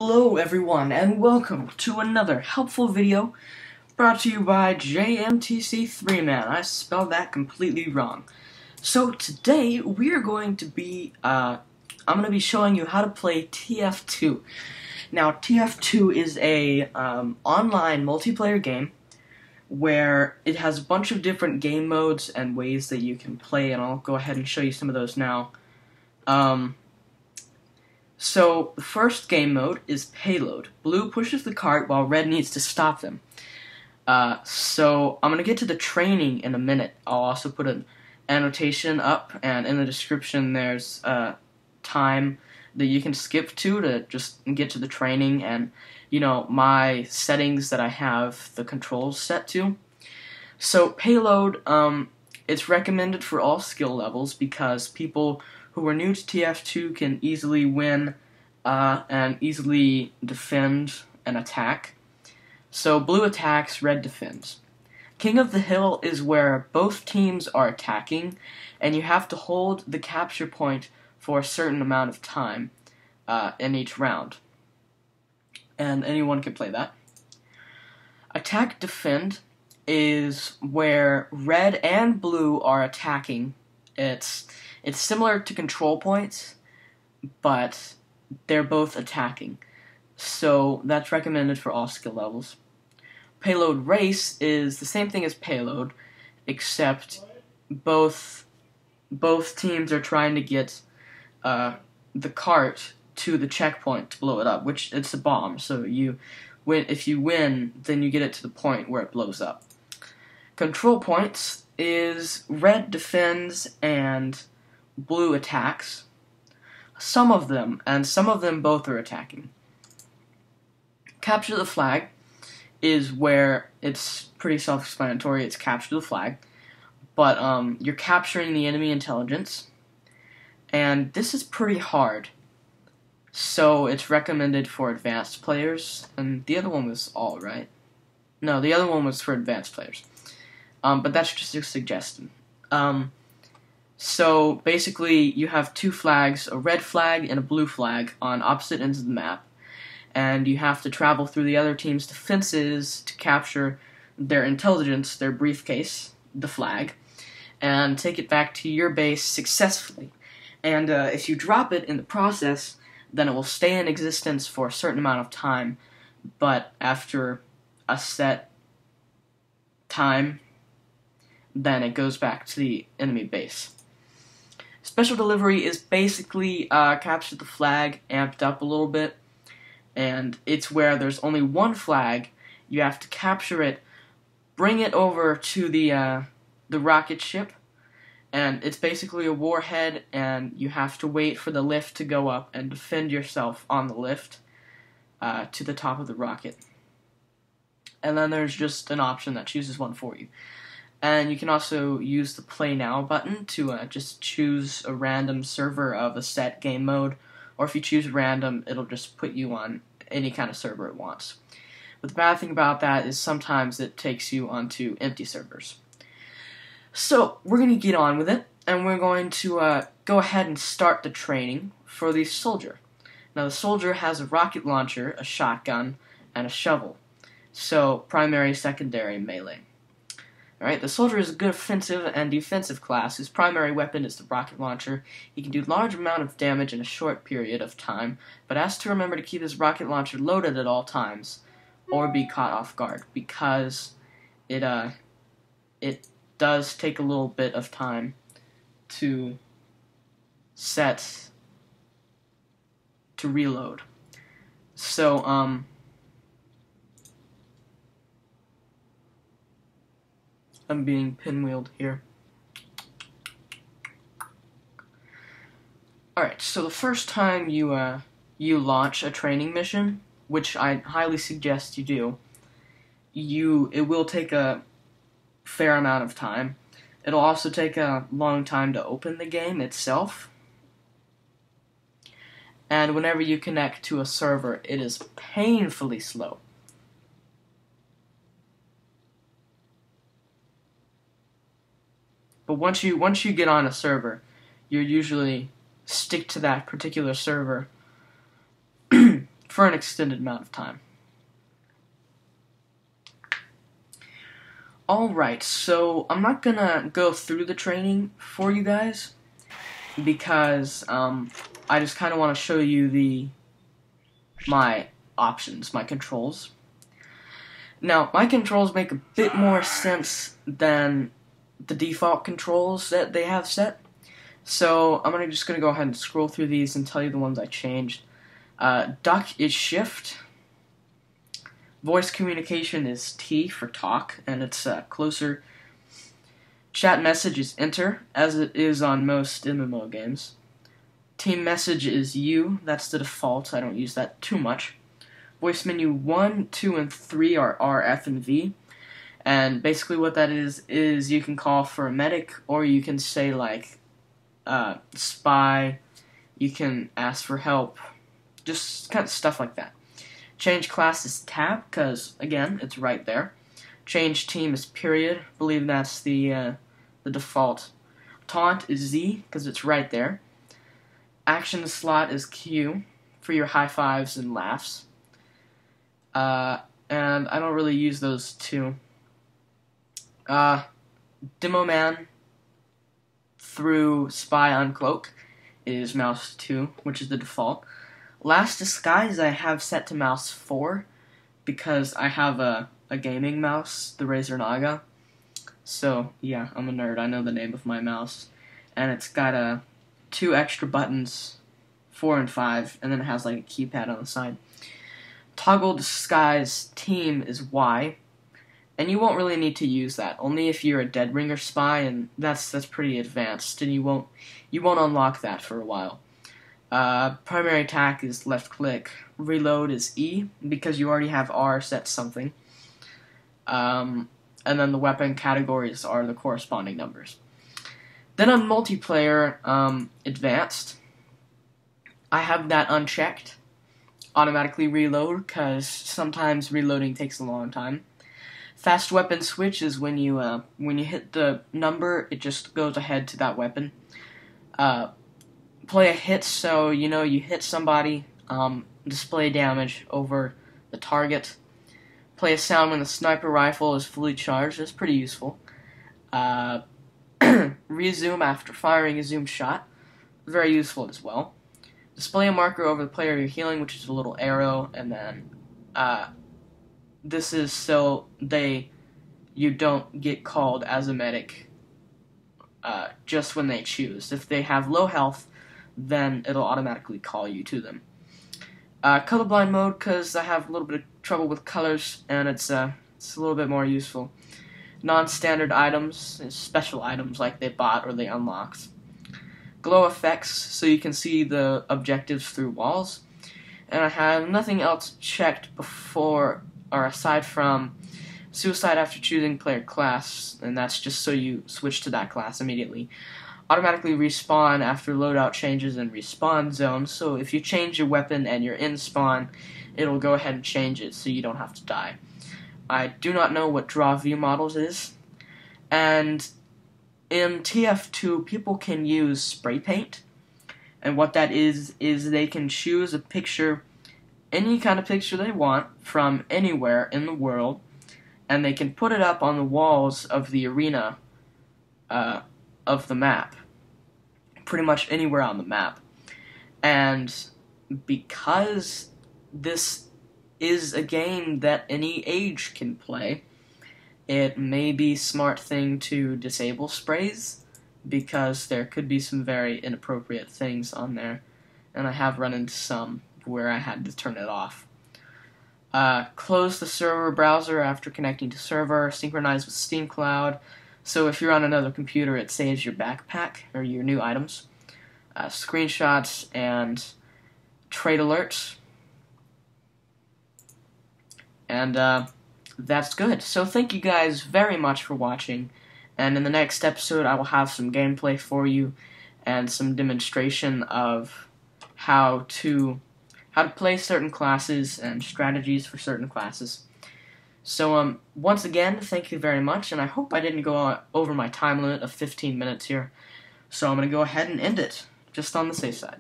Hello everyone, and welcome to another helpful video brought to you by JMTC3Man. I spelled that completely wrong. So today we are going to be, I'm going to be showing you how to play TF2. Now TF2 is a online multiplayer game where it has a bunch of different game modes and ways that you can play, and I'll go ahead and show you some of those now. So, the first game mode is PAYLOAD. Blue pushes the cart while red needs to stop them. So, I'm going to get to the training in a minute. I'll also put an annotation up, and in the description there's time that you can skip to just get to the training, and, you know, my settings that I have the controls set to. So, PAYLOAD, it's recommended for all skill levels because people who are new to TF2 can easily win and easily defend and attack. So blue attacks, red defends. King of the Hill is where both teams are attacking, and you have to hold the capture point for a certain amount of time in each round. And anyone can play that. Attack defend is where red and blue are attacking. It's similar to control points, but they're both attacking. So that's recommended for all skill levels. PAYLOAD race is the same thing as PAYLOAD, except both teams are trying to get the cart to the checkpoint to blow it up, which it's a bomb. So if you win, then you get it to the point where it blows up. Control points is red defends and blue attacks. Some of them both are attacking. Capture the flag is where it's pretty self-explanatory. It's capture the flag, but you're capturing the enemy intelligence, and this is pretty hard. So it's recommended for advanced players, and the other one was all right. No, the other one was for advanced players. But that's just a suggestion. So basically, you have two flags, a red flag and a blue flag, on opposite ends of the map, and you have to travel through the other team's defenses to capture their intelligence, their briefcase, the flag, and take it back to your base successfully. And if you drop it in the process, then it will stay in existence for a certain amount of time, but after a set time, then it goes back to the enemy base. Special delivery is basically capture the flag amped up a little bit, and it's where there's only one flag. You have to capture it, bring it over to the rocket ship, and it's basically a warhead, and you have to wait for the lift to go up and defend yourself on the lift to the top of the rocket. And then there's just an option that chooses one for you. And you can also use the Play Now button to just choose a random server of a set game mode, or if you choose random, it'll just put you on any kind of server it wants. But the bad thing about that is sometimes it takes you onto empty servers. So, we're going to get on with it, and we're going to go ahead and start the training for the soldier. Now, the soldier has a rocket launcher, a shotgun, and a shovel. So, primary, secondary, melee. Alright, the soldier is a good offensive and defensive class. His primary weapon is the rocket launcher. He can do large amount of damage in a short period of time, but has to remember to keep his rocket launcher loaded at all times, or be caught off guard, because it does take a little bit of time to reload. So, I'm being pinwheeled here. Alright, so the first time you launch a training mission, which I highly suggest you do, it will take a fair amount of time. It'll also take a long time to open the game itself. And whenever you connect to a server, it is painfully slow. But once you get on a server, you usually stick to that particular server for an extended amount of time. Alright, so I'm not gonna go through the training for you guys because I just kind of want to show you my options, my controls. Now, my controls make a bit more sense than the default controls that they have set. So I'm just gonna go ahead and scroll through these and tell you the ones I changed. Duck is shift. Voice communication is T for talk, and it's closer. Chat message is enter, as it is on most MMO games. Team message is U, that's the default, I don't use that too much. Voice menu 1, 2, and 3 are R, F, and V. And basically what that is you can call for a medic, or you can say like spy, you can ask for help, just kind of stuff like that. Change class is tab, because again, it's right there. Change team is period, believe that's the default. Taunt is Z, because it's right there. Action slot is Q, for your high fives and laughs. And I don't really use those two. Demo man through spy uncloak is mouse 2, which is the default. Last disguise I have set to mouse 4 because I have a gaming mouse, the Razer Naga. So yeah, I'm a nerd. I know the name of my mouse, and it's got 2 extra buttons, 4 and 5, and then it has like a keypad on the side. Toggle disguise team is Y, and you won't really need to use that. Only if you're a Dead Ringer spy, and that's pretty advanced, and you won't unlock that for a while. Primary attack is left click. Reload is E, because you already have R set something. And then the weapon categories are the corresponding numbers. Then on multiplayer, advanced, I have that unchecked. Automatically reload, because sometimes reloading takes a long time. Fast weapon switch is when you hit the number, it just goes ahead to that weapon. Play a hit, so you hit somebody, display damage over the target. Play a sound when the sniper rifle is fully charged, that's pretty useful. Rezoom after firing a zoom shot, very useful as well. Display a marker over the player you're healing, which is a little arrow, and then this is so you don't get called as a medic just when they choose. If they have low health, then it'll automatically call you to them. Colorblind mode, because I have a little bit of trouble with colors, and it's a little bit more useful. Non-standard items, special items like they bought or they unlocked. Glow effects, so you can see the objectives through walls. And I have nothing else checked before or aside from suicide after choosing player class, and that's just so you switch to that class immediately. Automatically respawn after loadout changes in respawn zones, so if you change your weapon and you're in spawn, it'll go ahead and change it so you don't have to die. I do not know what draw view models is, and in TF2 people can use spray paint, and what that is they can choose a picture, any kind of picture they want from anywhere in the world, and they can put it up on the walls of the arena of the map, pretty much anywhere on the map. And because this is a game that any age can play, it may be a smart thing to disable sprays, because there could be some very inappropriate things on there, and I have run into some where I had to turn it off. Close the server browser after connecting to server, synchronize with Steam Cloud, so if you're on another computer it saves your backpack or your new items. Screenshots and trade alerts. And that's good. So thank you guys very much for watching, and in the next episode I will have some gameplay for you and some demonstration of how to play certain classes and strategies for certain classes. So once again, thank you very much, and I hope I didn't go over my time limit of 15 minutes here. So I'm going to go ahead and end it, just on the safe side.